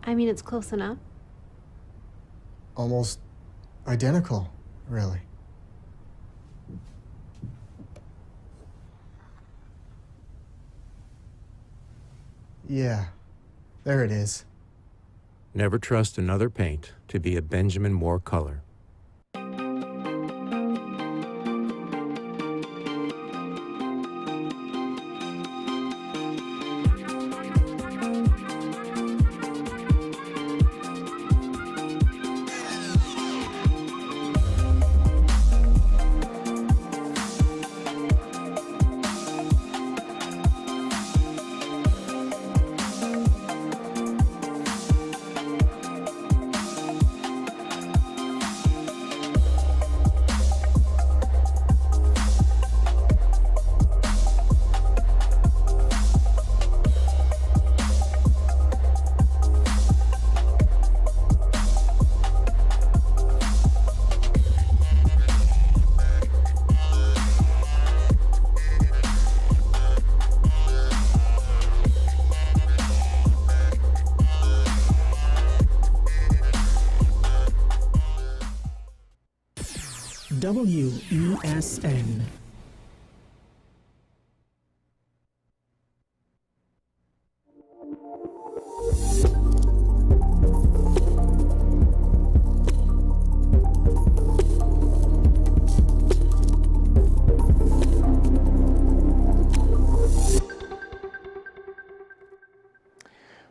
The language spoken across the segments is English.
I mean, it's close enough. Almost identical, really. Yeah, there it is. Never trust another paint to be a Benjamin Moore color. WESN.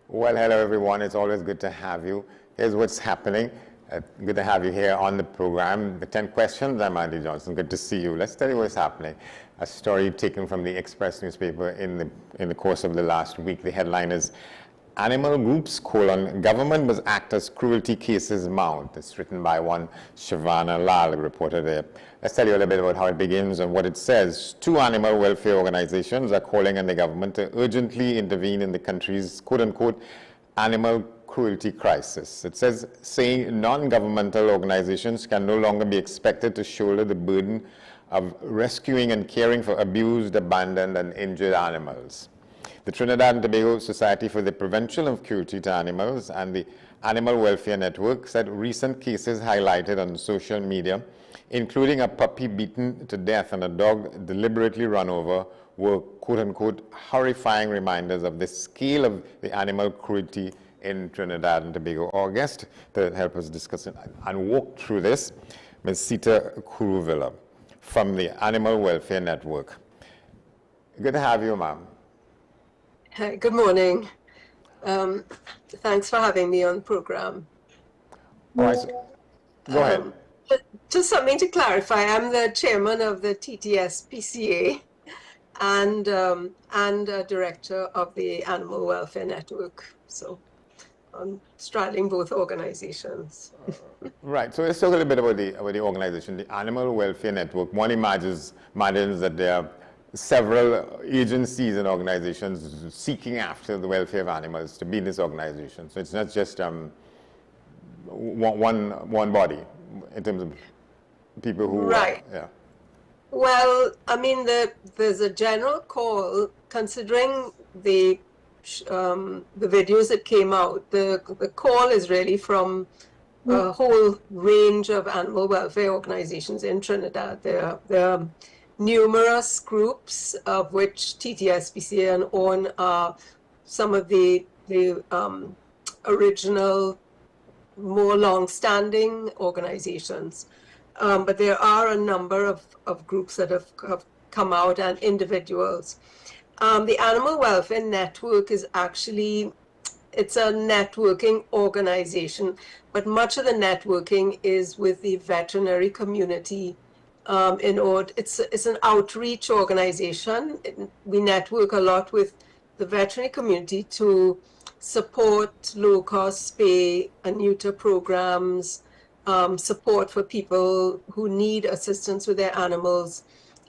Well, hello everyone. It's always good to have you. Here's what's happening. Good to have you here on the program. The 10 questions. I'm Andy Johnson. Good to see you. Let's tell you what's happening. A story taken from the Express newspaper in the course of the last week. The headline is Animal Groups, Government Must Act as Cruelty Cases Mount. It's written by one Shavana Lal, a reporter there. Let's tell you a little bit about how it begins and what it says. 2 animal welfare organizations are calling on the government to urgently intervene in the country's quote-unquote animal cruelty crisis. It says, saying non-governmental organizations can no longer be expected to shoulder the burden of rescuing and caring for abused, abandoned, and injured animals. The Trinidad and Tobago Society for the Prevention of Cruelty to Animals and the Animal Welfare Network said recent cases highlighted on social media, including a puppy beaten to death and a dog deliberately run over, were quote-unquote horrifying reminders of the scale of the animal cruelty in Trinidad and Tobago. Our guest to help us discuss it and walk through this, Ms. Sita Kuruvilla from the Animal Welfare Network. Good to have you, ma'am. Hi, good morning. Thanks for having me on the program. All right, so go ahead. Just something to clarify, I'm the chairman of the TTS-PCA and director of the Animal Welfare Network. So I'm straddling both organizations. Right, so let's talk a little bit about the organization, the Animal Welfare Network. One imagines that there are several agencies and organizations seeking after the welfare of animals to be in this organization. So it's not just one body in terms of people who... Right. Yeah. Well, I mean, there's a general call, considering the videos that came out. The call is really from a whole range of animal welfare organizations in Trinidad. There are numerous groups, of which TTS-PCA and ON are some of the original, more long-standing organizations. But there are a number of groups that have come out and individuals. The Animal Welfare Network is actually, it's a networking organization, but much of the networking is with the veterinary community. It's an outreach organization. We network a lot with the veterinary community to support low-cost spay and neuter programs, support for people who need assistance with their animals,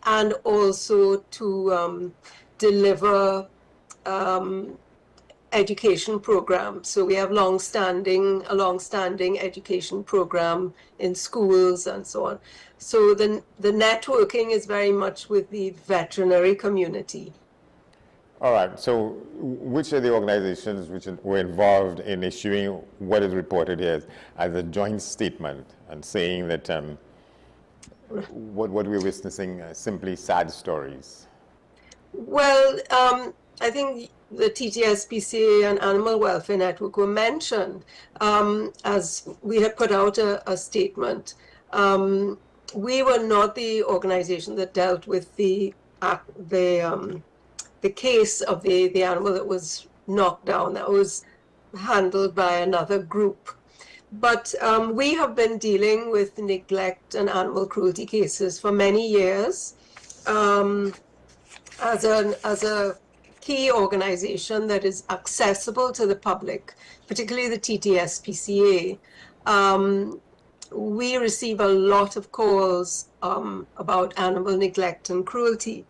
and also to deliver education programs. So we have a long-standing education program in schools and so on. So the networking is very much with the veterinary community. All right, so which are the organizations which were involved in issuing what is reported here as a joint statement and saying that what we're witnessing are simply sad stories? Well, I think the TTSPCA and Animal Welfare Network were mentioned as we had put out a statement. We were not the organization that dealt with the case of the animal that was knocked down. That was handled by another group. But we have been dealing with neglect and animal cruelty cases for many years. As a key organization that is accessible to the public, particularly the TTSPCA, we receive a lot of calls about animal neglect and cruelty.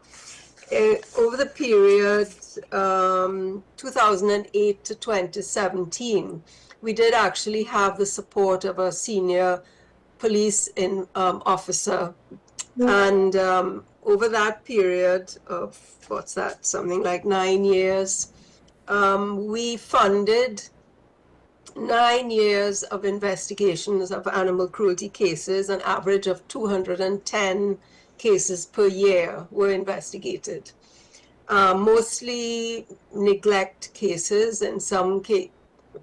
Over the period 2008 to 2017, we did actually have the support of a senior police officer. And over that period of, something like 9 years, we funded 9 years of investigations of animal cruelty cases. An average of 210 cases per year were investigated. Mostly neglect cases, in some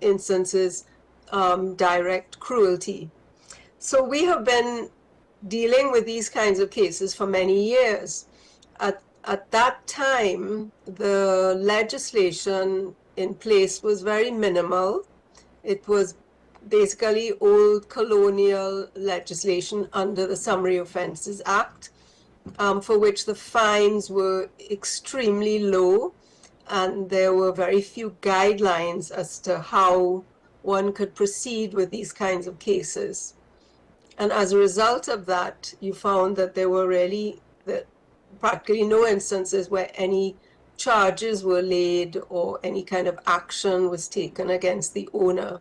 instances, direct cruelty. So we have been dealing with these kinds of cases for many years. At that time, the legislation in place was very minimal. It was basically old colonial legislation under the Summary Offences Act, for which the fines were extremely low, and there were very few guidelines as to how one could proceed with these kinds of cases. And as a result of that, you found that there were practically no instances where any charges were laid or any kind of action was taken against the owner.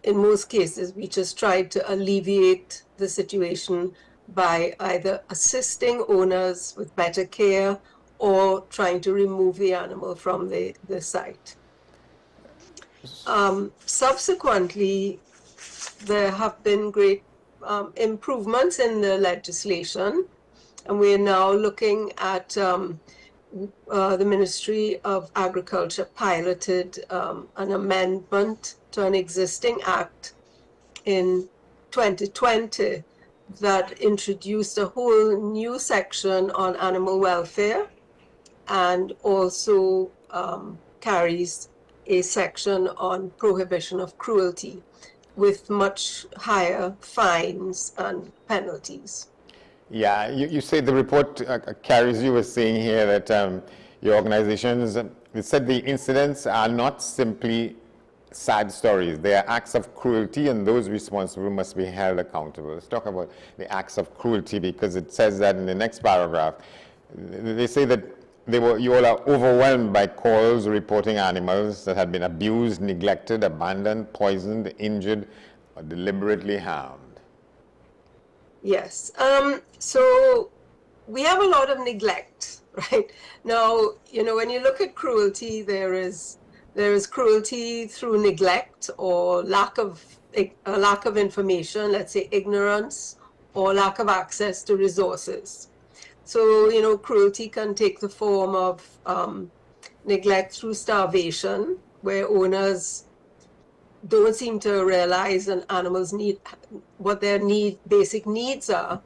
In most cases, we just tried to alleviate the situation by either assisting owners with better care or trying to remove the animal from the site. Subsequently, there have been great improvements in the legislation, and we are now looking at the Ministry of Agriculture piloted an amendment to an existing act in 2020 that introduced a whole new section on animal welfare and also carries a section on prohibition of cruelty with much higher fines and penalties. Yeah, you say the report carries, you were saying here that your organizations, it said the incidents are not simply sad stories. They are acts of cruelty, and those responsible must be held accountable. Let's talk about the acts of cruelty, because it says that in the next paragraph. They say that you all are overwhelmed by calls reporting animals that had been abused, neglected, abandoned, poisoned, injured, or deliberately harmed. Yes. So we have a lot of neglect, right? Now, when you look at cruelty, there is cruelty through neglect or lack of information, let's say ignorance, or lack of access to resources. So, cruelty can take the form of neglect through starvation, where owners don't seem to realize an animal's what their basic needs are,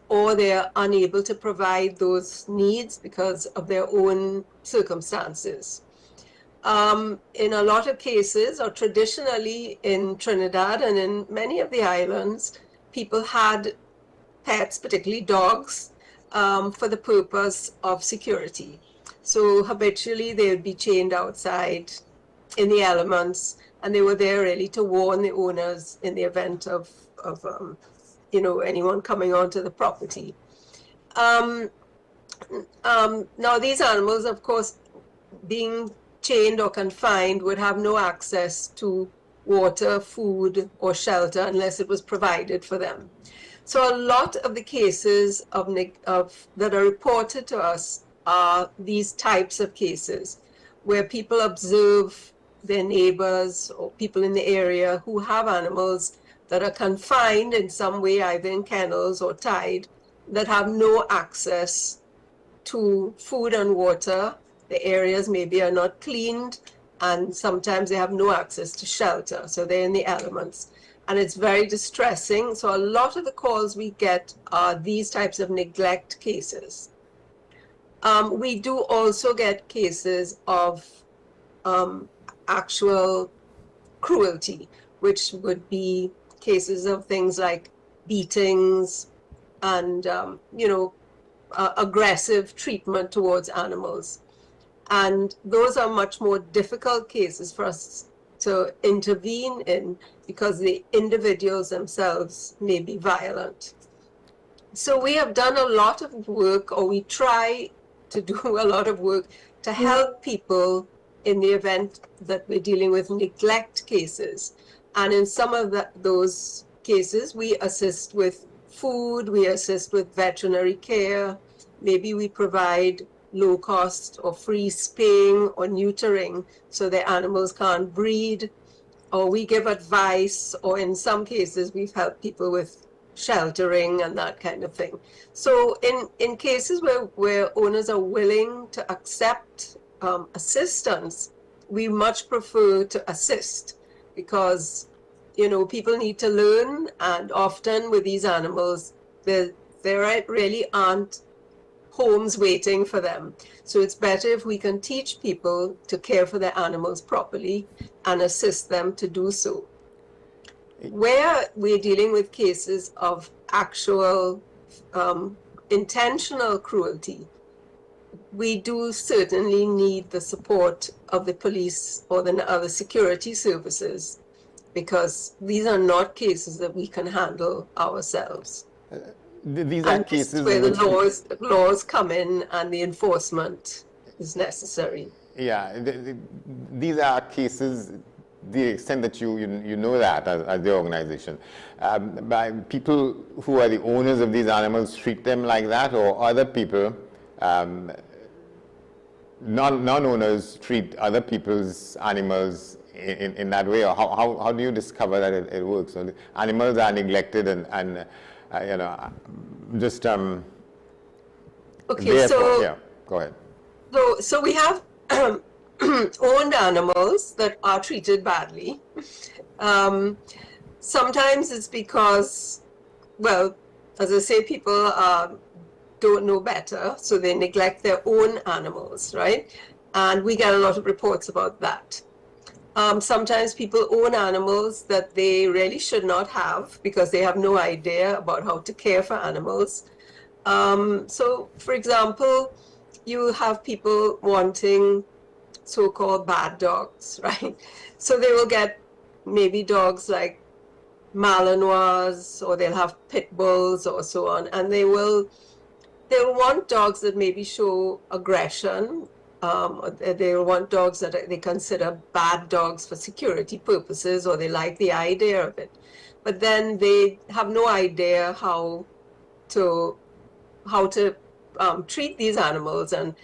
or they're unable to provide those needs because of their own circumstances. In a lot of cases, or traditionally in Trinidad and in many of the islands, people had pets, particularly dogs, for the purpose of security. So habitually they would be chained outside in the elements, and they were there really to warn the owners in the event of anyone coming onto the property. Now these animals, of course, being chained or confined, would have no access to water, food, or shelter unless it was provided for them. So a lot of the cases that are reported to us are these types of cases where people observe their neighbors or people in the area who have animals that are confined in some way, either in kennels or tied, that have no access to food and water. The areas maybe are not cleaned, and sometimes they have no access to shelter, so they're in the elements. And it's very distressing. So a lot of the calls we get are these types of neglect cases. We do also get cases of actual cruelty, which would be cases of things like beatings and, aggressive treatment towards animals. And those are much more difficult cases for us to intervene in because the individuals themselves may be violent. So we have done a lot of work, or we try to do a lot of work to help people in the event that we're dealing with neglect cases. And in some of those cases, we assist with food, we assist with veterinary care, maybe we provide low cost or free spaying or neutering so the animals can't breed, or we give advice, or in some cases we've helped people with sheltering and that kind of thing. So in cases where owners are willing to accept assistance, we much prefer to assist because people need to learn, and often with these animals there really aren't homes waiting for them. So it's better if we can teach people to care for their animals properly and assist them to do so. Where we're dealing with cases of actual intentional cruelty, we do certainly need the support of the police or the other security services, because these are not cases that we can handle ourselves. These are cases where the laws come in and the enforcement is necessary. Yeah, these are cases, the extent that you know that as the organization, by people who are the owners of these animals treat them like that, or other people, non-owners treat other people's animals in that way, or how do you discover that it works? So the animals are neglected and just okay, so yeah, go ahead. So we have owned animals that are treated badly. Sometimes it's because, well, as I say, people don't know better, so they neglect their own animals, right? And we get a lot of reports about that. Sometimes people own animals that they really should not have because they have no idea about how to care for animals. So, for example, you have people wanting so-called bad dogs, right? So they will get maybe dogs like Malinois, or they'll have pit bulls or so on, and they'll want dogs that maybe show aggression. They want dogs that they consider bad dogs for security purposes, or they like the idea of it, but then they have no idea how to treat these animals, and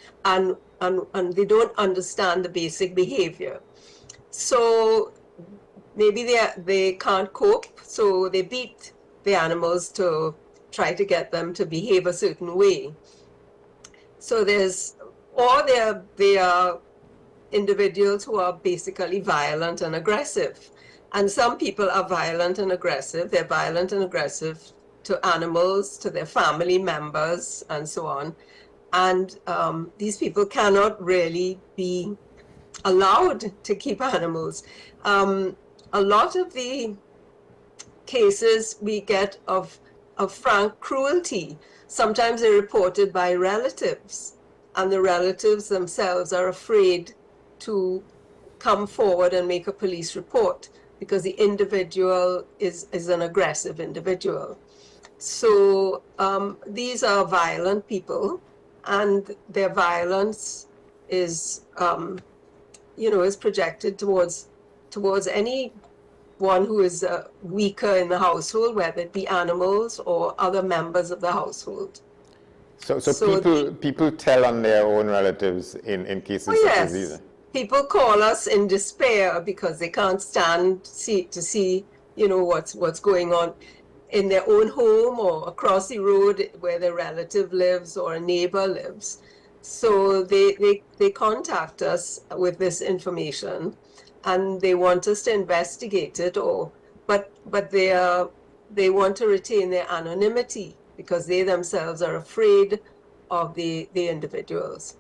they don't understand the basic behavior. So maybe they can't cope, so they beat the animals to try to get them to behave a certain way. So they are individuals who are basically violent and aggressive. And some people are violent and aggressive. They're violent and aggressive to animals, to their family members, and so on. And these people cannot really be allowed to keep animals. A lot of the cases we get of frank cruelty, sometimes they're reported by relatives, and the relatives themselves are afraid to come forward and make a police report because the individual is an aggressive individual. So these are violent people, and their violence is, is projected towards anyone who is weaker in the household, whether it be animals or other members of the household. So people tell on their own relatives in cases such as these? People call us in despair because they can't stand to see, you know, what's going on in their own home or across the road where their relative lives or a neighbor lives. So they contact us with this information, and they want us to investigate it, but they want to retain their anonymity because they themselves are afraid of the individuals.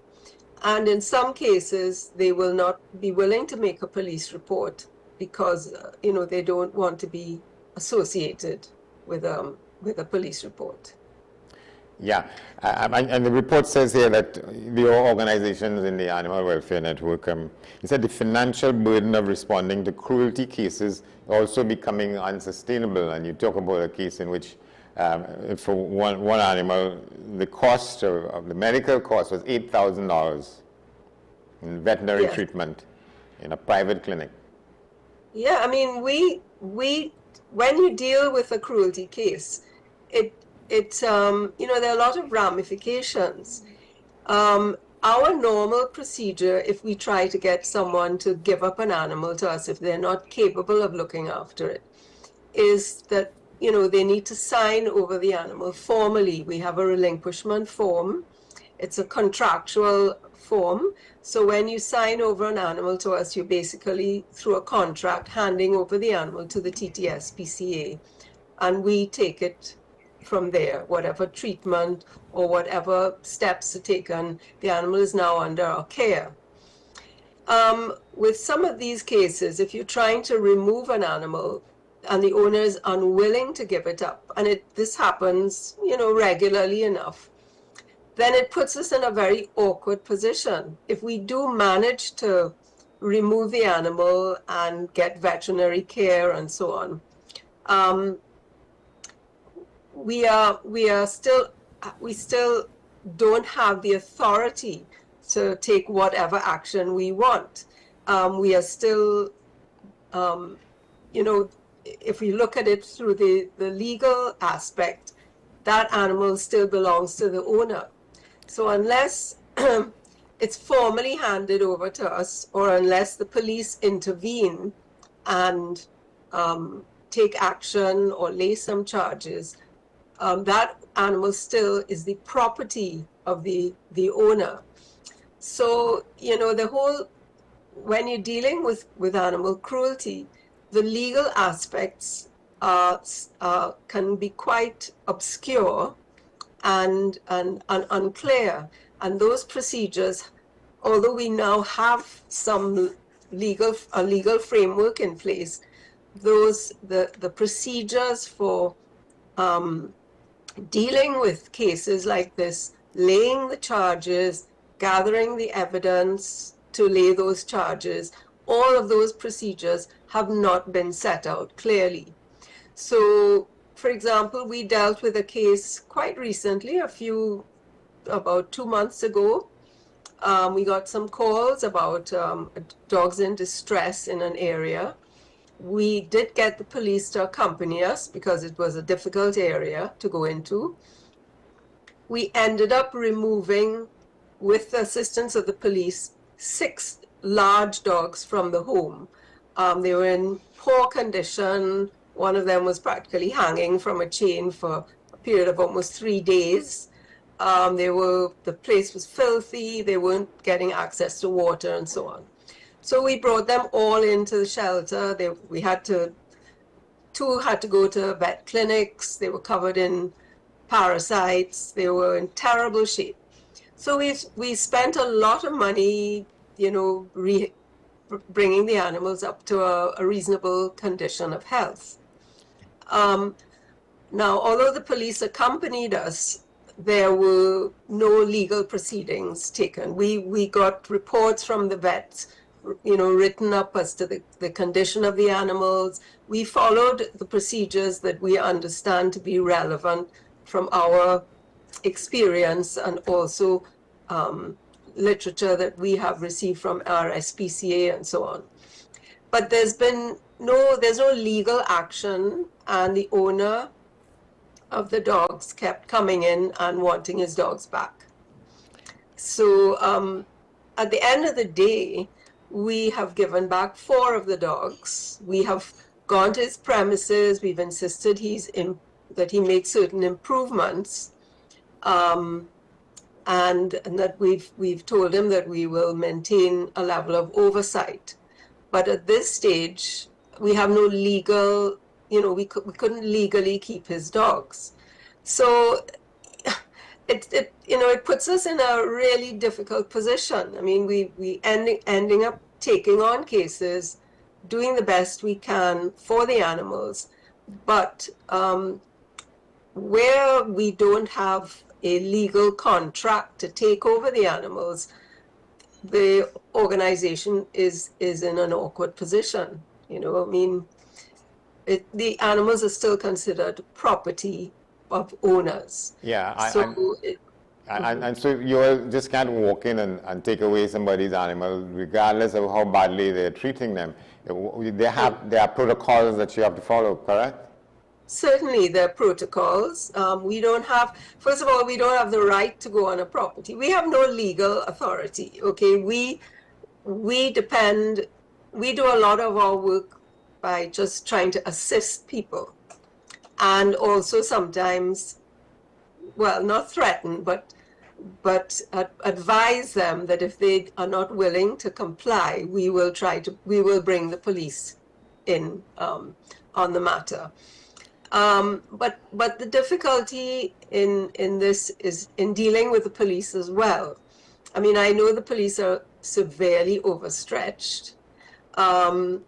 And in some cases, they will not be willing to make a police report because, you know, they don't want to be associated with a police report. Yeah, and the report says here that your organizations in the Animal Welfare Network, you said the financial burden of responding to cruelty cases also becoming unsustainable. And you talk about a case in which for one animal, the cost of the medical cost was $8,000 in veterinary treatment in a private clinic. Yeah, I mean, we when you deal with a cruelty case, it's you know, there are a lot of ramifications. Our normal procedure, if we try to get someone to give up an animal to us if they're not capable of looking after it, is that, you know, they need to sign over the animal formally. We have a relinquishment form. It's a contractual form. So when you sign over an animal to us, you're basically, through a contract, handing over the animal to the TTS-PCA, and we take it from there. Whatever treatment or whatever steps are taken, the animal is now under our care. With some of these cases, if you're trying to remove an animal and the owner is unwilling to give it up, and this happens, you know, regularly enough, then it puts us in a very awkward position. If we do manage to remove the animal and get veterinary care and so on, we still don't have the authority to take whatever action we want. We are still, you know, if we look at it through the legal aspect, that animal still belongs to the owner. So unless it's formally handed over to us, or unless the police intervene and take action or lay some charges, that animal still is the property of the owner. So, you know, when you're dealing with animal cruelty, the legal aspects can be quite obscure and unclear. And those procedures, although we now have some legal framework in place, the procedures for dealing with cases like this, laying the charges, gathering the evidence to lay those charges, all of those procedures have not been set out clearly. So, for example, we dealt with a case quite recently, about 2 months ago. We got some calls about dogs in distress in an area. We did get the police to accompany us because it was a difficult area to go into. We ended up removing, with the assistance of the police, 6 large dogs from the home. They were in poor condition. One of them was practically hanging from a chain for a period of almost 3 days. The place was filthy. They weren't getting access to water and so on. So we brought them all into the shelter. 2 had to go to vet clinics. They were covered in parasites. They were in terrible shape. So we spent a lot of money, you know, bringing the animals up to a reasonable condition of health. Now, although the police accompanied us, there were no legal proceedings taken. We got reports from the vets, you know, written up as to the condition of the animals. We followed the procedures that we understand to be relevant from our experience, and also literature that we have received from our SPCA and so on. But there's no legal action, and the owner of the dogs kept coming in and wanting his dogs back. So at the end of the day, we have given back 4 of the dogs. We have gone to his premises. We've insisted that he make certain improvements, and that we've told him that we will maintain a level of oversight. But at this stage, we have no legal, we couldn't legally keep his dogs. So it puts us in a really difficult position. I mean, we ending up taking on cases, doing the best we can for the animals, but where we don't have a legal contract to take over the animals, the organization is in an awkward position. I mean, the animals are still considered property of owners. Yeah, And so you just can't walk in and take away somebody's animal, regardless of how badly they're treating them. There are protocols that you have to follow, correct? certainly there are protocols. We don't have, first of all, we don't have the right to go on a property. We have no legal authority, okay? We do a lot of our work by just trying to assist people, and also sometimes, well, not threaten, but advise them that if they are not willing to comply, we will bring the police in on the matter. But the difficulty in this is in dealing with the police as well. I mean, I know the police are severely overstretched, and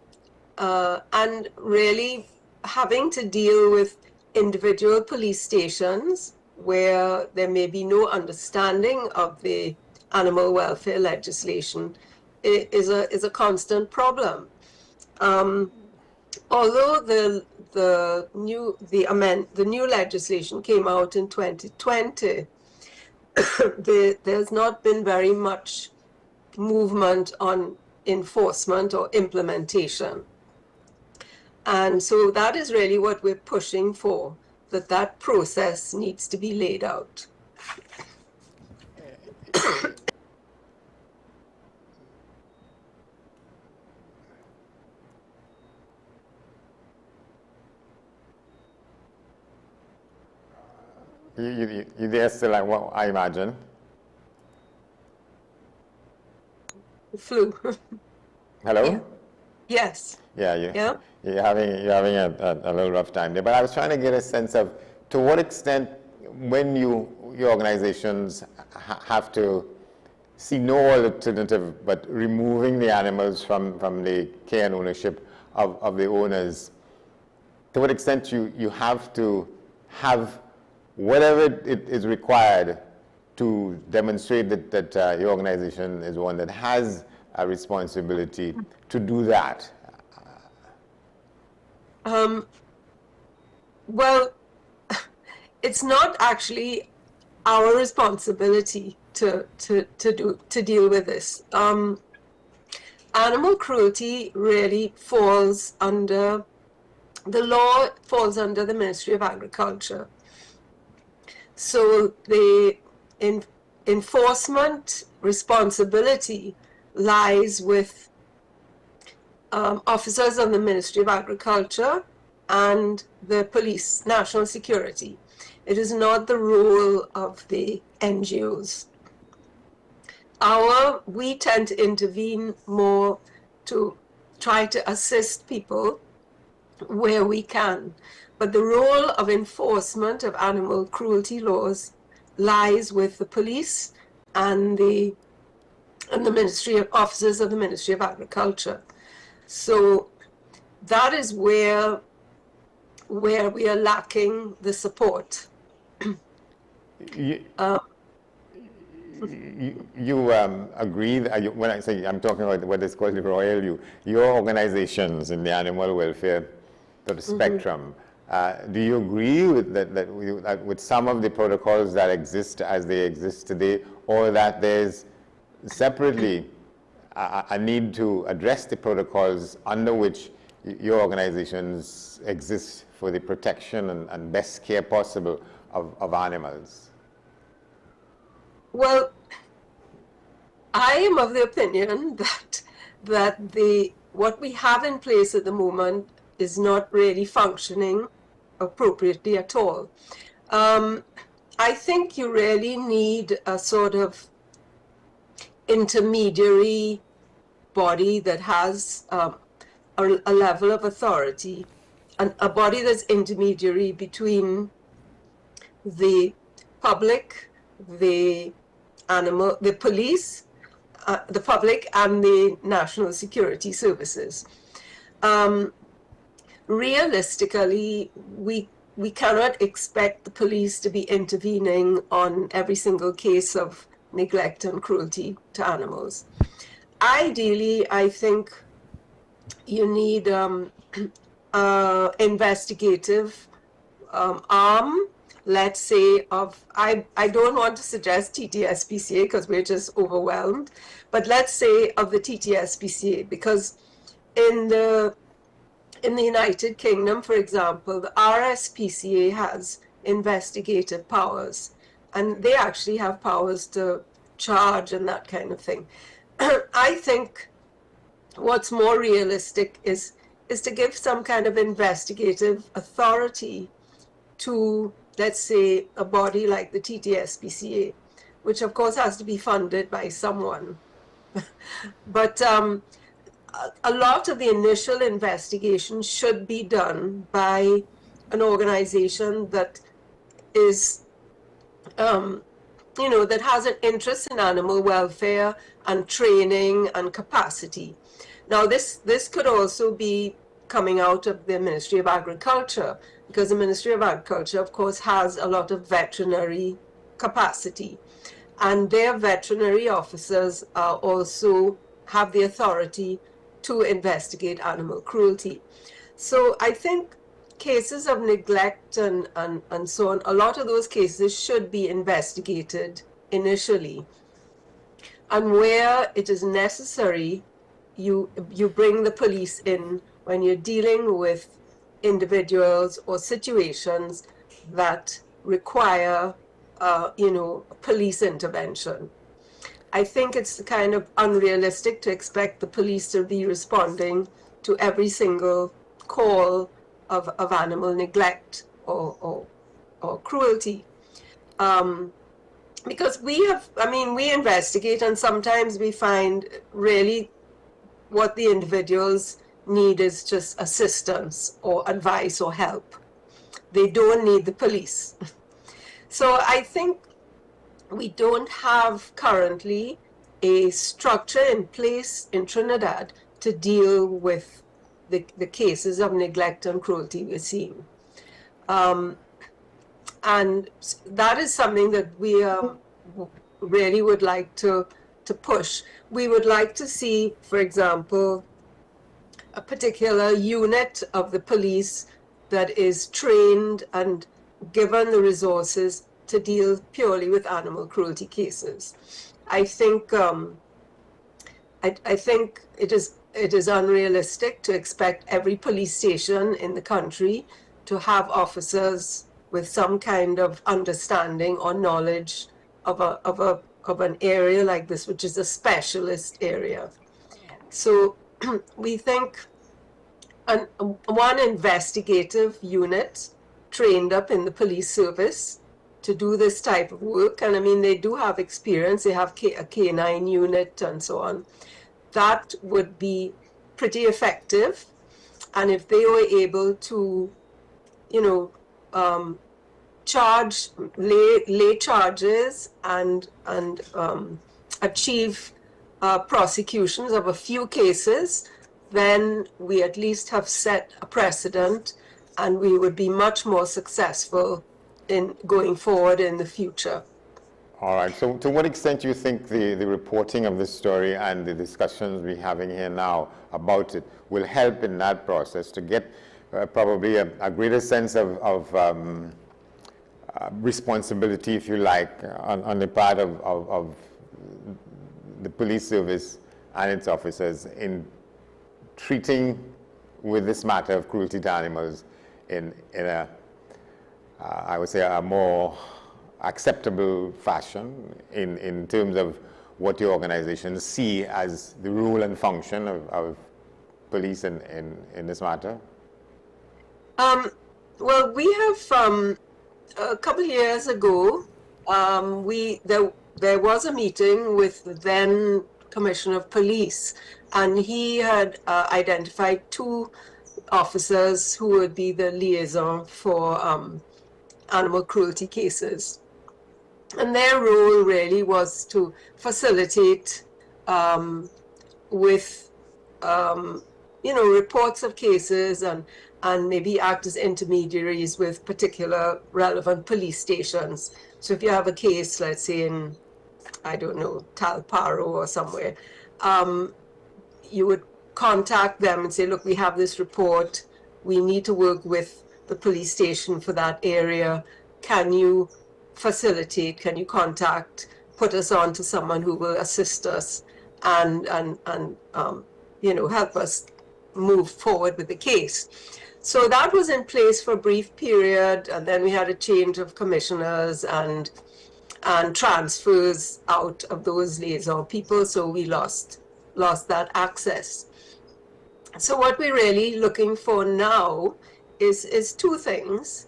really having to deal with individual police stations where there may be no understanding of the animal welfare legislation is a constant problem. Although the new legislation came out in 2020, there's not been very much movement on enforcement or implementation. And so that is really what we're pushing for, that process needs to be laid out. You there still, I imagine? Flu. Hello? Yeah. Yes. Yeah, you're having a little rough time there. But I was trying to get a sense of, to what extent, when your organizations have to see no alternative but removing the animals from the care and ownership of the owners, to what extent you have to have whatever it is required to demonstrate that your organization is one that has a responsibility to do that? Well, it's not actually our responsibility to deal with this. Animal cruelty really falls under the Ministry of Agriculture. So the enforcement responsibility lies with officers of the Ministry of Agriculture and the police, national security. It is not the role of the NGOs. We tend to intervene more to try to assist people where we can. But the role of enforcement of animal cruelty laws lies with the police and the officers of the Ministry of Agriculture. So that is where we are lacking the support. You agree that when I say, I'm talking about what is called the royal you, your organizations in the animal welfare sort of spectrum, do you agree with that with some of the protocols that exist as they exist today, or that there's separately a need to address the protocols under which your organizations exist for the protection and best care possible of animals? Well, I am of the opinion that what we have in place at the moment is not really functioning appropriately at all. I think you really need a sort of intermediary body that has a level of authority, and a body that's intermediary between the public, the police, the public, and the national security services. Realistically, we cannot expect the police to be intervening on every single case of neglect and cruelty to animals. Ideally, I think you need investigative arm, let's say, I don't want to suggest TTSPCA because we're just overwhelmed, but let's say of the TTSPCA, because in the United Kingdom, for example, the RSPCA has investigative powers, and they actually have powers to charge and that kind of thing. I think what's more realistic is to give some kind of investigative authority to, let's say, a body like the TTSPCA, which of course has to be funded by someone. But a lot of the initial investigation should be done by an organization that is, that has an interest in animal welfare and training and capacity. Now, this could also be coming out of the Ministry of Agriculture, because the Ministry of Agriculture, of course, has a lot of veterinary capacity, and their veterinary officers also have the authority to investigate animal cruelty. So I think cases of neglect and so on, a lot of those cases should be investigated initially. And where it is necessary, you bring the police in when you're dealing with individuals or situations that require, police intervention. I think it's kind of unrealistic to expect the police to be responding to every single call of animal neglect or cruelty. Because we investigate, and sometimes we find really what the individuals need is just assistance or advice or help. They don't need the police. So I think we don't have currently a structure in place in Trinidad to deal with the cases of neglect and cruelty we're seeing. And that is something that we really would like to push. We would like to see, for example, a particular unit of the police that is trained and given the resources to deal purely with animal cruelty cases. I think I think it is unrealistic to expect every police station in the country to have officers with some kind of understanding or knowledge of an area like this, which is a specialist area. So we think one investigative unit trained up in the police service to do this type of work, and I mean, they do have experience, they have a K9 unit and so on, that would be pretty effective. And if they were able to, lay charges and achieve prosecutions of a few cases, then we at least have set a precedent, and we would be much more successful in going forward in the future. All right. So to what extent do you think the reporting of this story and the discussions we're having here now about it will help in that process to get probably a greater sense of responsibility, if you like, on the part of the police service and its officers in treating with this matter of cruelty to animals in a, I would say, a more acceptable fashion in terms of what your organizations see as the role and function of police in this matter? Well, we have a couple of years ago, there was a meeting with the then Commissioner of Police, and he had identified 2 officers who would be the liaison for animal cruelty cases. And their role really was to facilitate with, reports of cases and maybe act as intermediaries with particular relevant police stations. So if you have a case, let's say in, I don't know, Talparo or somewhere, you would contact them and say, look, we have this report. We need to work with the police station for that area. Can you facilitate, can you contact, put us on to someone who will assist us and help us move forward with the case. So that was in place for a brief period, and then we had a change of commissioners and transfers out of those liaison people, so we lost that access. So what we're really looking for now is 2 things.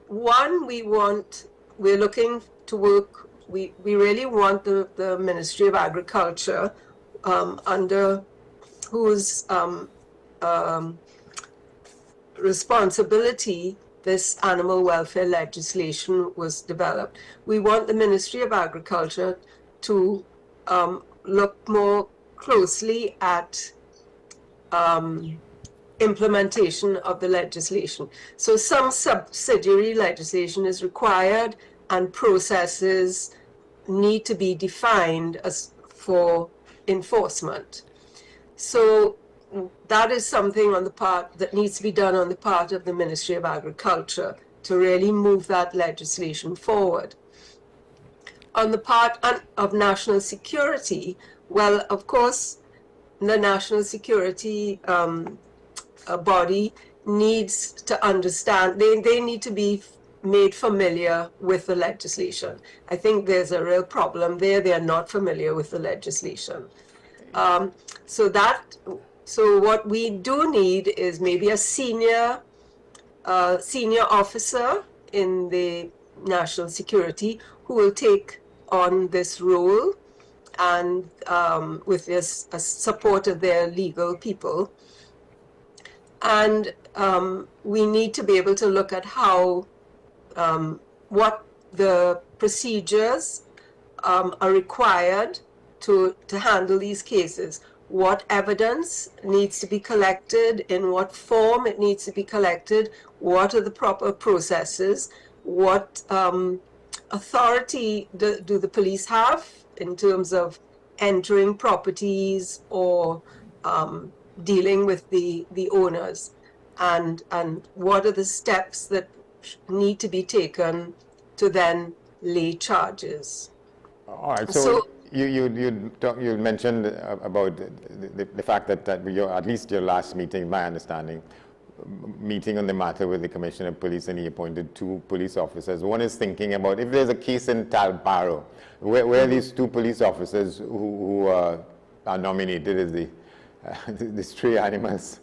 One, we're looking to work, we really want the Ministry of Agriculture, under whose responsibility this animal welfare legislation was developed. We want the Ministry of Agriculture to look more closely at implementation of the legislation. So some subsidiary legislation is required and processes need to be defined as for enforcement. So that is something on the part that needs to be done on the part of the Ministry of Agriculture to really move that legislation forward. On the part of national security, well, of course, the national security body needs to understand, they need to be made familiar with the legislation. I think there's a real problem there. They are not familiar with the legislation. So what we do need is maybe a senior officer in the national security who will take on this role and with this support of their legal people. And we need to be able to look at how, what the procedures are required to handle these cases. What evidence needs to be collected, in what form it needs to be collected, what are the proper processes, what authority do the police have in terms of entering properties or dealing with the owners, and what are the steps that need to be taken to then lay charges. All right, so you mentioned about the fact that at least your last meeting, my understanding, meeting on the matter with the Commissioner of Police, and he appointed 2 police officers. One is thinking about if there's a case in Talparo, where these 2 police officers who are nominated as the stray animals,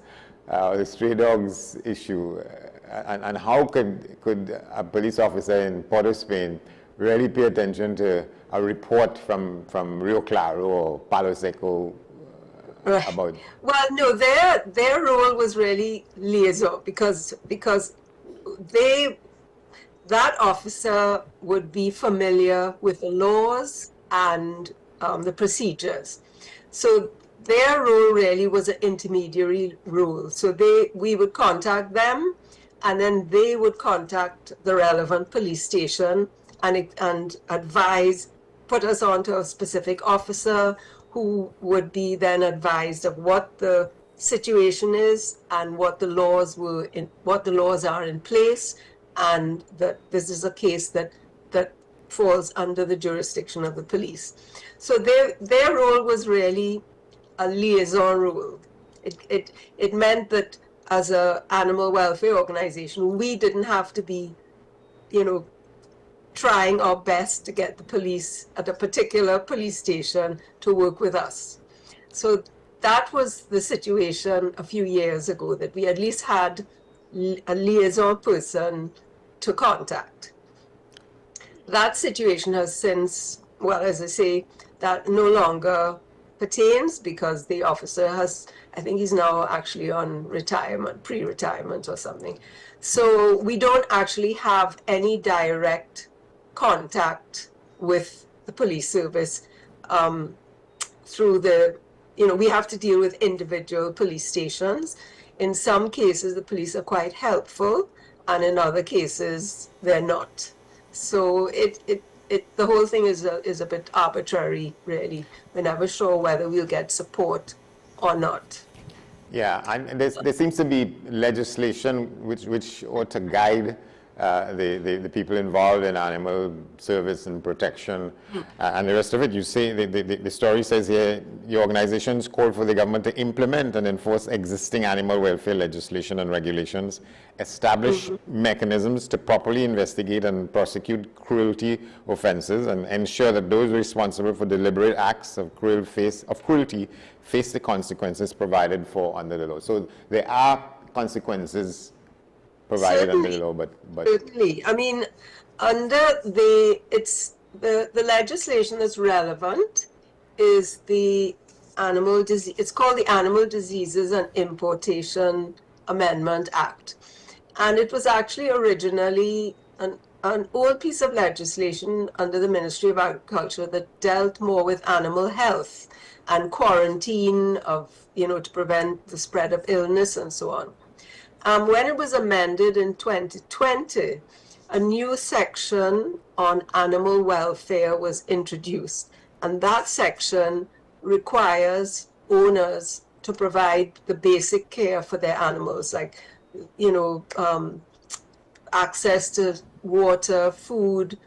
the stray dogs issue, and how could a police officer in Port of Spain really pay attention to a report from Rio Claro or Palo Seco about? Well, no, their role was really liaison because that officer would be familiar with the laws and the procedures. So their role really was an intermediary role. So we would contact them, and then they would contact the relevant police station and advise, put us on to a specific officer who would be then advised of what the situation is and what the laws are in place, and that this is a case that falls under the jurisdiction of the police. So their role was really a liaison role. It meant that as a animal welfare organization, we didn't have to be, you know, trying our best to get the police at a particular police station to work with us. So that was the situation a few years ago, that we at least had a liaison person to contact. That situation has since, well, as I say, that no longer pertains because the officer has, I think he's now actually on retirement, pre-retirement or something. So we don't actually have any direct contact with the police service through the, you know, we have to deal with individual police stations. In some cases, the police are quite helpful, and in other cases, they're not. So the whole thing is a bit arbitrary, really. We're never sure whether we'll get support or not. Yeah, and there seems to be legislation which ought to guide the people involved in animal service and protection and the rest of it. You say, the story says here, your organizations called for the government to implement and enforce existing animal welfare legislation and regulations, establish mechanisms to properly investigate and prosecute cruelty offenses, and ensure that those responsible for deliberate acts of cruelty face the consequences provided for under the law. So there are consequences provided under the law, but certainly. I mean, under the legislation that's relevant is the animal disease. It's called the Animal Diseases and Importation Amendment Act, and it was actually originally an old piece of legislation under the Ministry of Agriculture that dealt more with animal health and quarantine of, you know, to prevent the spread of illness and so on. When it was amended in 2020, a new section on animal welfare was introduced, and that section requires owners to provide the basic care for their animals, like, you know, access to water, food,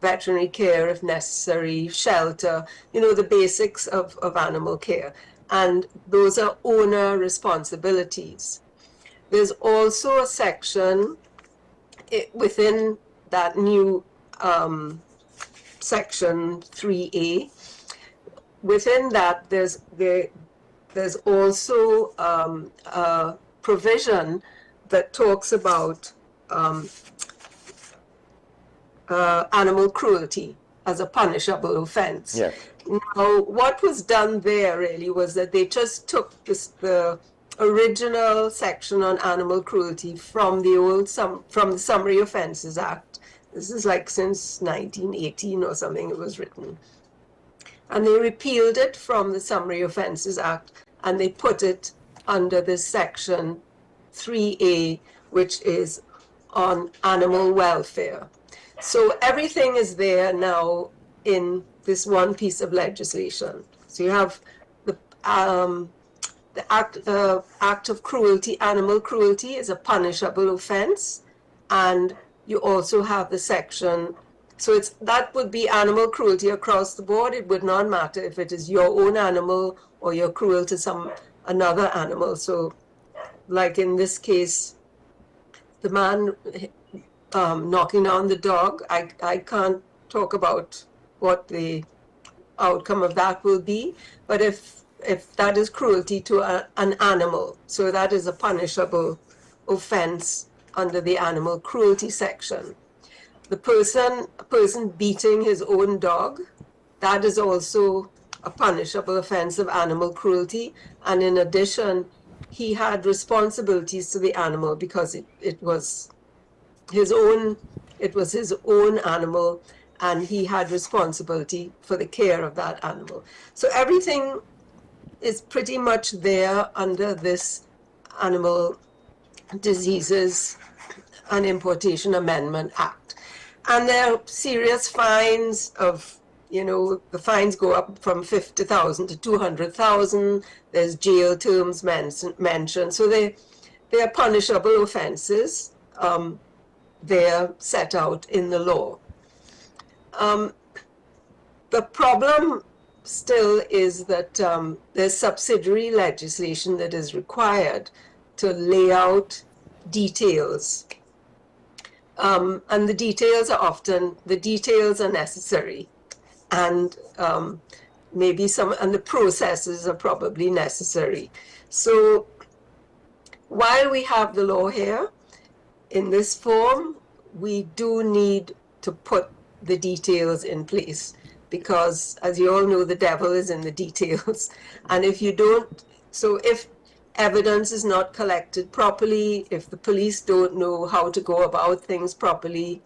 veterinary care if necessary, shelter, you know, the basics of animal care. And those are owner responsibilities. There's also a section within that new section 3A. Within that, there's also a provision that talks about animal cruelty as a punishable offense. yes. Now, what was done there really was that they just took the original section on animal cruelty from the Summary Offences Act. This is like since 1918 or something it was written. And they repealed it from the Summary Offences Act and they put it under this section 3A, which is on animal welfare. So everything is there now in this one piece of legislation. So you have the act of cruelty, animal cruelty is a punishable offense, and you also have the section, so that would be animal cruelty across the board. It would not matter if it is your own animal or you're cruel to another animal. So like in this case, the man knocking down the dog, I can't talk about what the outcome of that will be, but if that is cruelty to an animal, so that is a punishable offense under the animal cruelty section. A person beating his own dog, that is also a punishable offense of animal cruelty, and in addition, he had responsibilities to the animal because it was his own animal, and he had responsibility for the care of that animal. So everything is pretty much there under this Animal Diseases and Importation Amendment Act. And there are serious fines of, you know, the fines go up from 50,000 to 200,000. There's jail terms mentioned. So they are punishable offenses. They're set out in the law. The problem still is that there's subsidiary legislation that is required to lay out details. And the details are necessary. And and the processes are probably necessary. So while we have the law here in this form, we do need to put the details in place, because as you all know, the devil is in the details. And if evidence is not collected properly, if the police don't know how to go about things properly,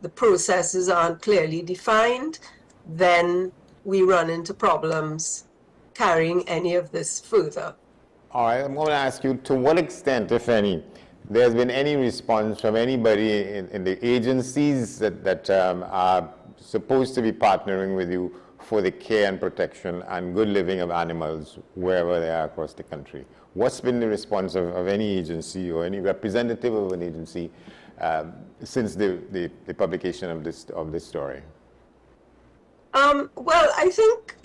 the processes aren't clearly defined, then we run into problems carrying any of this further. All right, I'm going to ask you, to what extent, if any, there's been any response from anybody in the agencies that are supposed to be partnering with you for the care and protection and good living of animals wherever they are across the country? What's been the response of any agency or any representative of an agency since the publication of this story? Well, I think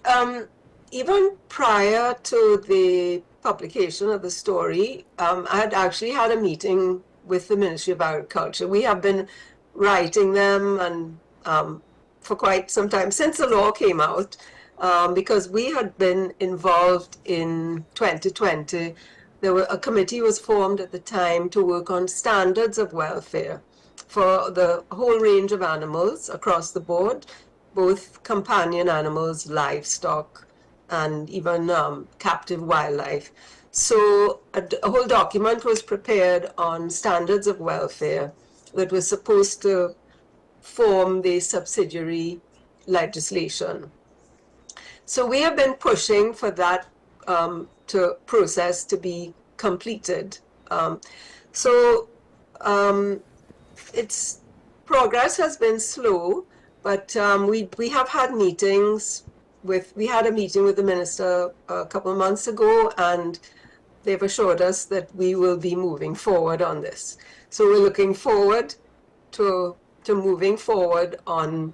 even prior to the publication of the story, I had actually had a meeting with the Ministry of Agriculture. We have been writing them and for quite some time, since the law came out, because we had been involved in 2020. A committee was formed at the time to work on standards of welfare for the whole range of animals across the board, both companion animals, livestock, and even captive wildlife. So a whole document was prepared on standards of welfare that was supposed to form the subsidiary legislation. So we have been pushing for that process to be completed. Its progress has been slow, but we have had meetings we had a meeting with the minister a couple of months ago, and they've assured us that we will be moving forward on this. So we're looking forward to moving forward on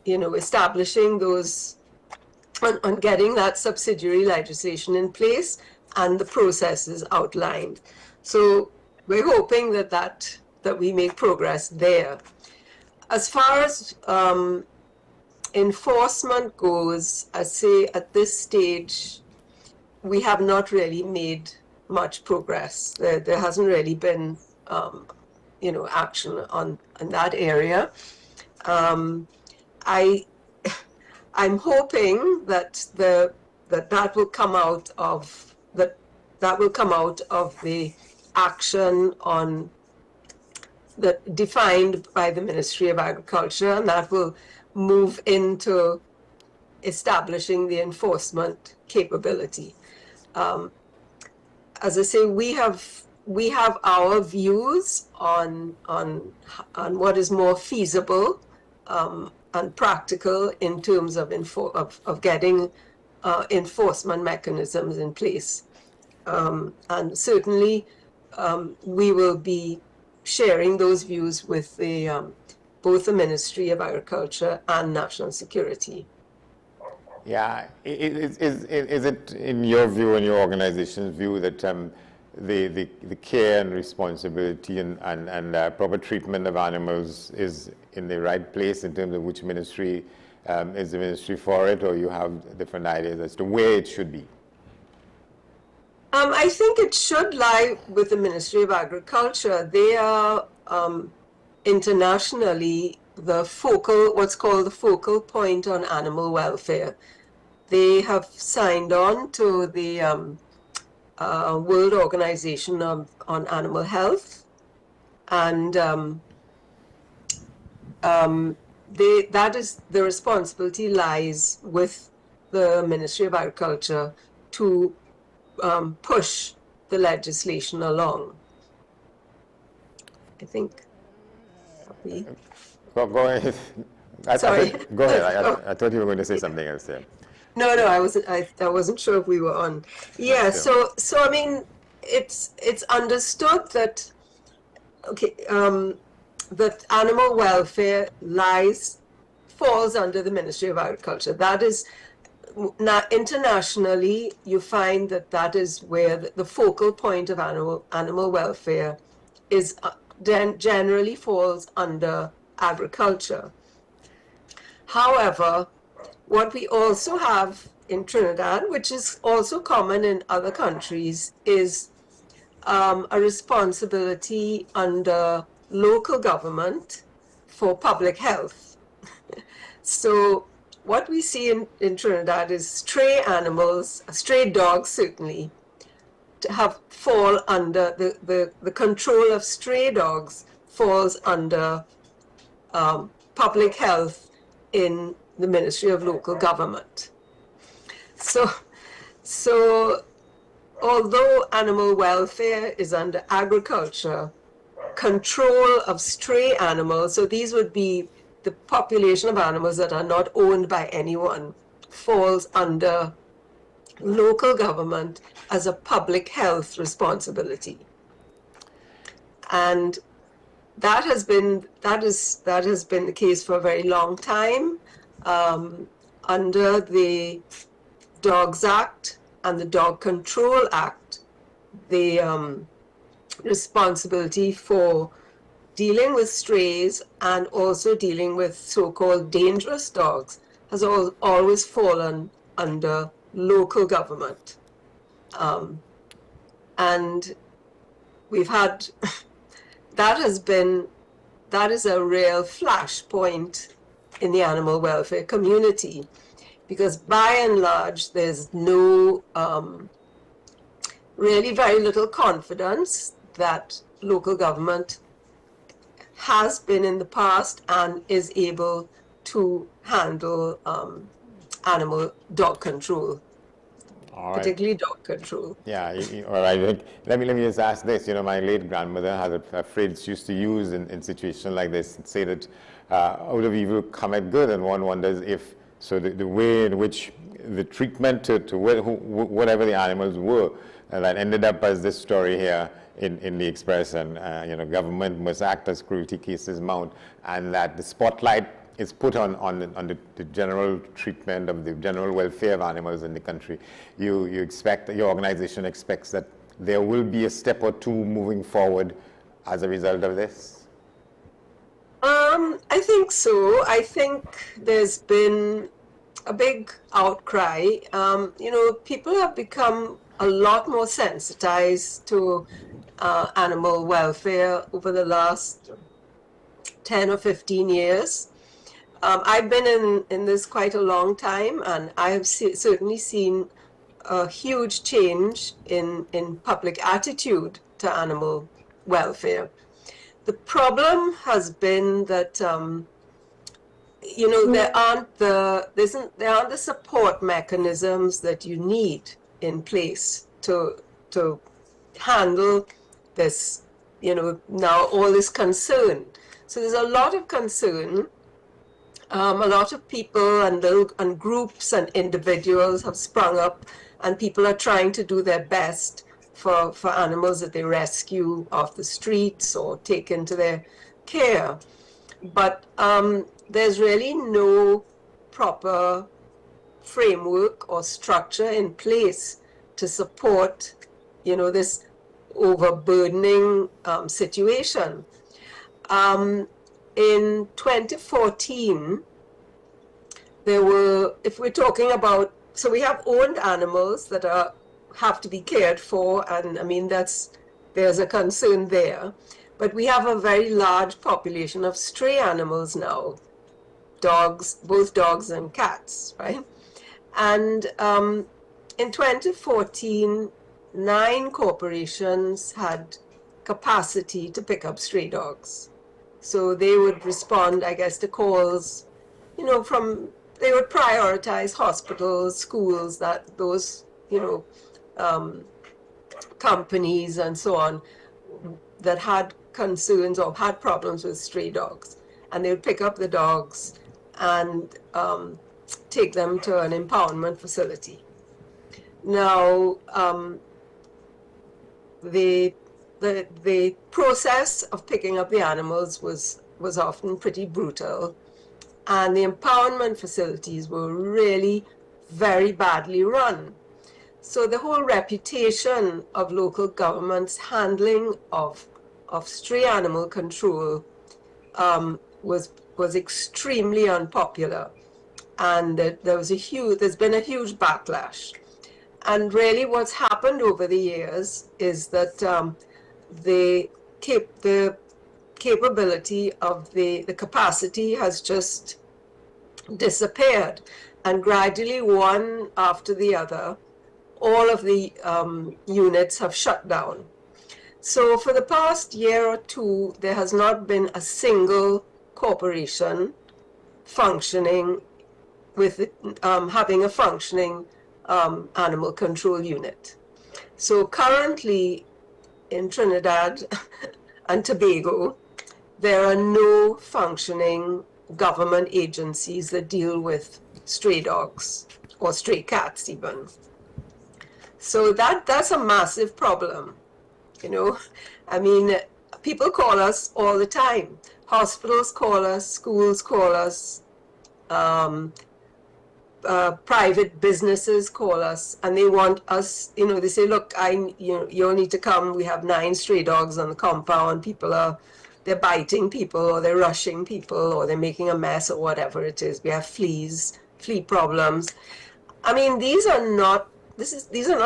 establishing those, on getting that subsidiary legislation in place and the processes outlined. So we're hoping that we make progress there. As far as enforcement goes, I say at this stage, we have not really made much progress. There hasn't really been, action on that area. I'm hoping that that will come out of the action on that defined by the Ministry of Agriculture, and that will move into establishing the enforcement capability. As I say, we have our views on what is more feasible and practical in terms of getting enforcement mechanisms in place. And certainly we will be sharing those views with both the Ministry of Agriculture and National Security. Yeah, is it in your view and your organization's view that the care and responsibility and proper treatment of animals is in the right place in terms of which ministry is the ministry for it, or you have different ideas as to where it should be? I think it should lie with the Ministry of Agriculture. They are internationally what's called the focal point on animal welfare. They have signed on to the World Organization on Animal Health, and that is the responsibility lies with the Ministry of Agriculture to push the legislation along. I think. Go ahead. Sorry. Go ahead. I thought you were going to say something else there. No, I wasn't. I wasn't sure if we were on. Yeah. So I mean, it's understood that that animal welfare falls under the Ministry of Agriculture. That is now internationally, you find that that is where the focal point of animal welfare is generally falls under agriculture. However, what we also have in Trinidad, which is also common in other countries, is a responsibility under local government for public health. So what we see in Trinidad is stray animals, stray dogs certainly, to have fall under the control of stray dogs falls under public health in the Ministry of Local Government. So although animal welfare is under agriculture, control of stray animals, so these would be the population of animals that are not owned by anyone, falls under local government as a public health responsibility. And that has been the case for a very long time. Under the Dogs Act and the Dog Control Act, the responsibility for dealing with strays and also dealing with so-called dangerous dogs has always fallen under local government. And we've had, that is a real flashpoint in the animal welfare community, because by and large, there's no, really very little confidence that local government has been in the past and is able to handle animal dog control, particularly dog control. Yeah, all right. Let me just ask this. You know, my late grandmother has a phrase she used to use in situations like this, and say that out of evil cometh good, and one wonders if, so the way in which the treatment to whatever the animals were, that ended up as this story here in the Expression, you know, government must act as cruelty cases mount, and that the spotlight is put on the general treatment of the general welfare of animals in the country. You expect, your organization expects that there will be a step or two moving forward as a result of this? I think so. I think there's been a big outcry. You know, people have become a lot more sensitized to animal welfare over the last 10 or 15 years. I've been in this quite a long time, and I have certainly seen a huge change in public attitude to animal welfare. The problem has been that you know, there aren't the support mechanisms that you need in place to handle this, you know, now all this concern. So there's a lot of concern. A lot of people and groups and individuals have sprung up, and people are trying to do their best for animals that they rescue off the streets or take into their care. But there's really no proper framework or structure in place to support, you know, this overburdening situation. In 2014, there were, if we're talking about, so we have owned animals that have to be cared for, and I mean, there's a concern there. But we have a very large population of stray animals now, dogs, both dogs and cats, right? And in 2014, 9 corporations had capacity to pick up stray dogs. So they would respond, I guess, to calls, you know, they would prioritize hospitals, schools, those, you know, companies and so on that had concerns or had problems with stray dogs. And they would pick up the dogs and take them to an impoundment facility. Now, the process of picking up the animals was often pretty brutal, and the impoundment facilities were really very badly run. So the whole reputation of local governments' handling of stray animal control was extremely unpopular, and there's been a huge backlash. And really, what's happened over the years is that the capability of the capacity has just disappeared, and gradually, one after the other, all of the units have shut down. So for the past year or two, there has not been a single corporation functioning with having a functioning animal control unit. So currently in Trinidad and Tobago, there are no functioning government agencies that deal with stray dogs or stray cats even. So that's a massive problem, you know. I mean, people call us all the time. Hospitals call us, schools call us, private businesses call us, and they want us, you know, they say, look, you all need to come. We have 9 stray dogs on the compound. They're biting people, or they're rushing people, or they're making a mess, or whatever it is. We have flea problems. I mean, these are not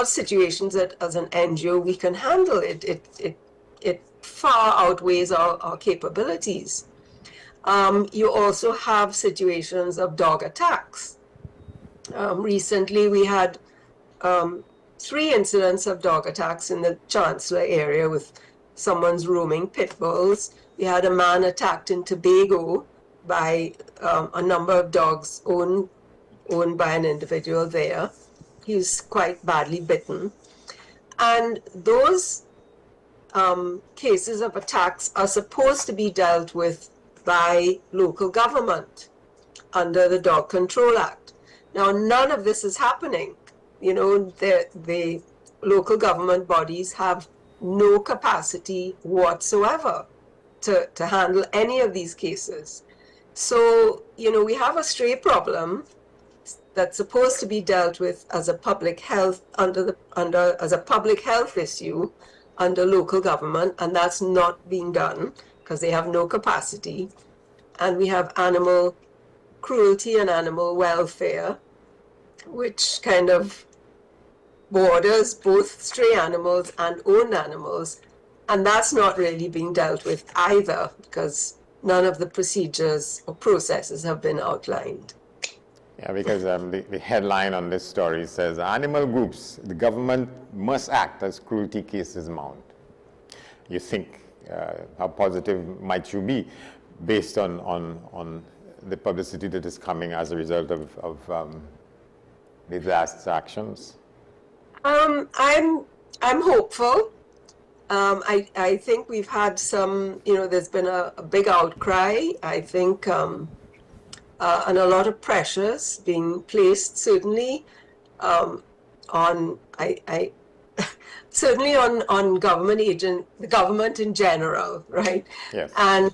situations that as an NGO we can handle. It far outweighs our capabilities. You also have situations of dog attacks. Recently we had 3 incidents of dog attacks in the Chancellor area with someone's roaming pit bulls. We had a man attacked in Tobago by a number of dogs owned by an individual there. He's quite badly bitten. And those cases of attacks are supposed to be dealt with by local government under the Dog Control Act. Now, none of this is happening. You know, the local government bodies have no capacity whatsoever to handle any of these cases. So, you know, we have a stray problem that's supposed to be dealt with as a public health as a public health issue under local government, and that's not being done because they have no capacity. And we have animal cruelty and animal welfare, which kind of borders both stray animals and owned animals, and that's not really being dealt with either because none of the procedures or processes have been outlined. Yeah, because the headline on this story says, animal groups, the government must act as cruelty cases mount. You think, how positive might you be based on the publicity that is coming as a result of these last actions? I'm hopeful. I think we've had some, you know, there's been a big outcry, I think, and a lot of pressures being placed, certainly certainly on the government in general, right? Yes. And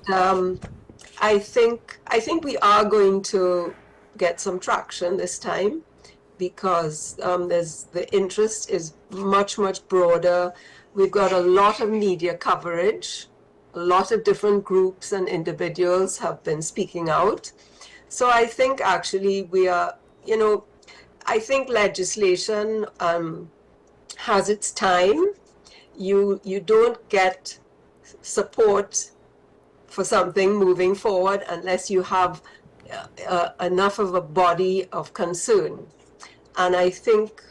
I think we are going to get some traction this time because the interest is much broader. We've got a lot of media coverage. A lot of different groups and individuals have been speaking out. So I think actually we are, you know, I think legislation has its time. You don't get support for something moving forward unless you have enough of a body of concern. And I think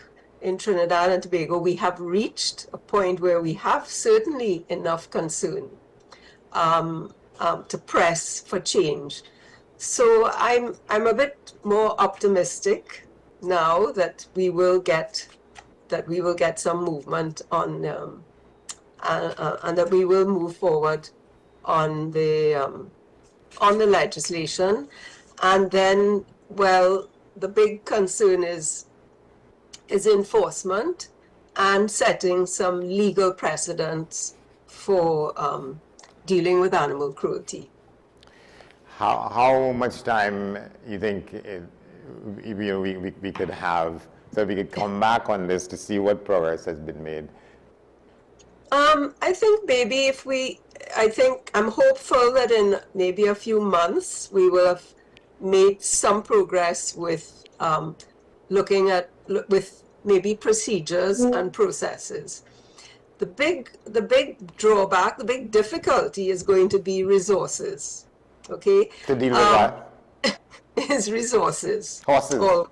in Trinidad and Tobago, we have reached a point where we have certainly enough concern to press for change. So I'm a bit more optimistic now that we will get some movement on and that we will move forward on the legislation. And then, well, the big concern is enforcement and setting some legal precedents for dealing with animal cruelty. How much time you think we could have, so we could come back on this to see what progress has been made? I think maybe I'm hopeful that in maybe a few months we will have made some progress with looking at with maybe procedures and processes. The big drawback, the big difficulty is going to be resources. Okay. To deal with that? Is resources. Horses. Or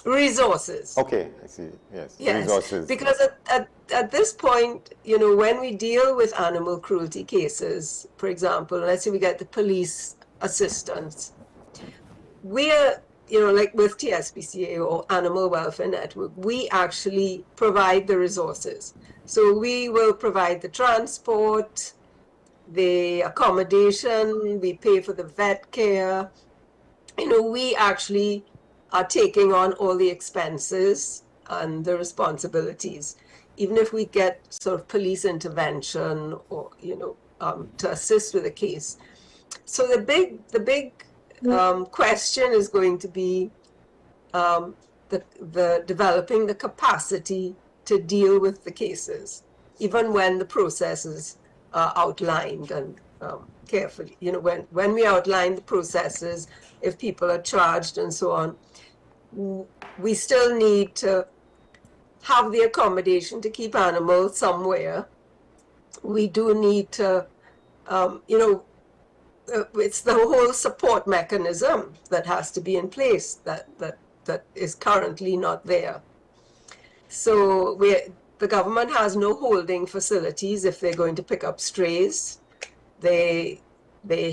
resources. Okay, I see. Yes. Yes, Resources. because at this point, you know, when we deal with animal cruelty cases, for example, let's say we get the police assistance, we are, you know, like with TSPCA or Animal Welfare Network, we actually provide the resources. So we will provide the transport, the accommodation, we pay for the vet care. You know, we actually are taking on all the expenses and the responsibilities, even if we get sort of police intervention or, you know, to assist with the case. So the big question is going to be the developing the capacity to deal with the cases, even when the processes are outlined and carefully. You know, when we outline the processes, if people are charged and so on, we still need to have the accommodation to keep animals somewhere. We do need to, you know, it's the whole support mechanism that has to be in place that is currently not there. So the government has no holding facilities if they're going to pick up strays. They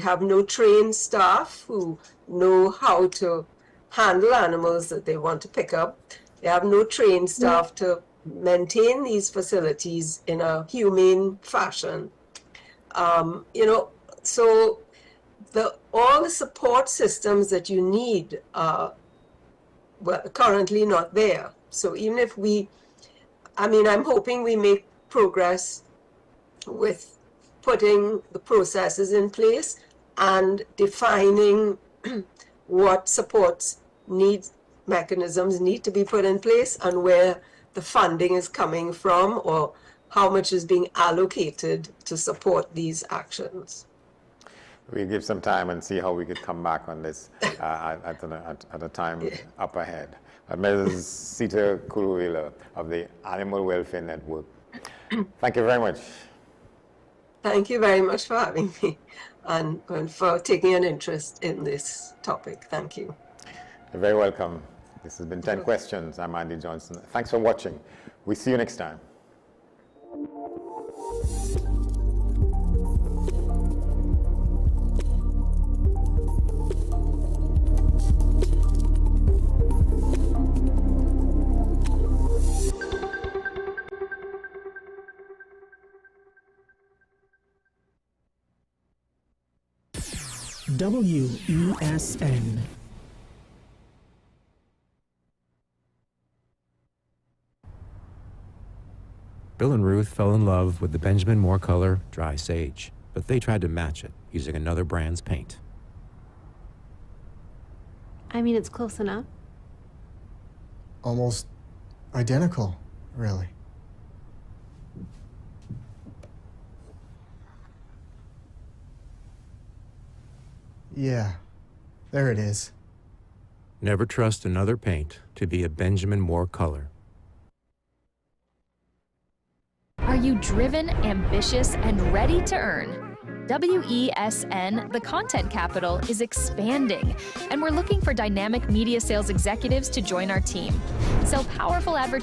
have no trained staff who know how to handle animals that they want to pick up. They have no trained staff to maintain these facilities in a humane fashion. You know, so all the support systems that you need are currently not there. So even if I'm hoping we make progress with putting the processes in place and defining what supports mechanisms need to be put in place and where the funding is coming from or how much is being allocated to support these actions. We'll give some time and see how we could come back on this at a time up ahead. Ms. Sita Kuruwila of the Animal Welfare Network. Thank you very much. Thank you very much for having me and for taking an interest in this topic. Thank you. You're very welcome. This has been 10 Questions. I'm Andy Johnson. Thanks for watching. We'll see you next time. WESN. Bill and Ruth fell in love with the Benjamin Moore color Dry Sage, but they tried to match it using another brand's paint. I mean, it's close enough. Almost identical, really. Yeah, there it is. Never trust another paint to be a Benjamin Moore color. Are you driven, ambitious, and ready to earn? WESN, the content capital, is expanding, and we're looking for dynamic media sales executives to join our team. Sell powerful advertising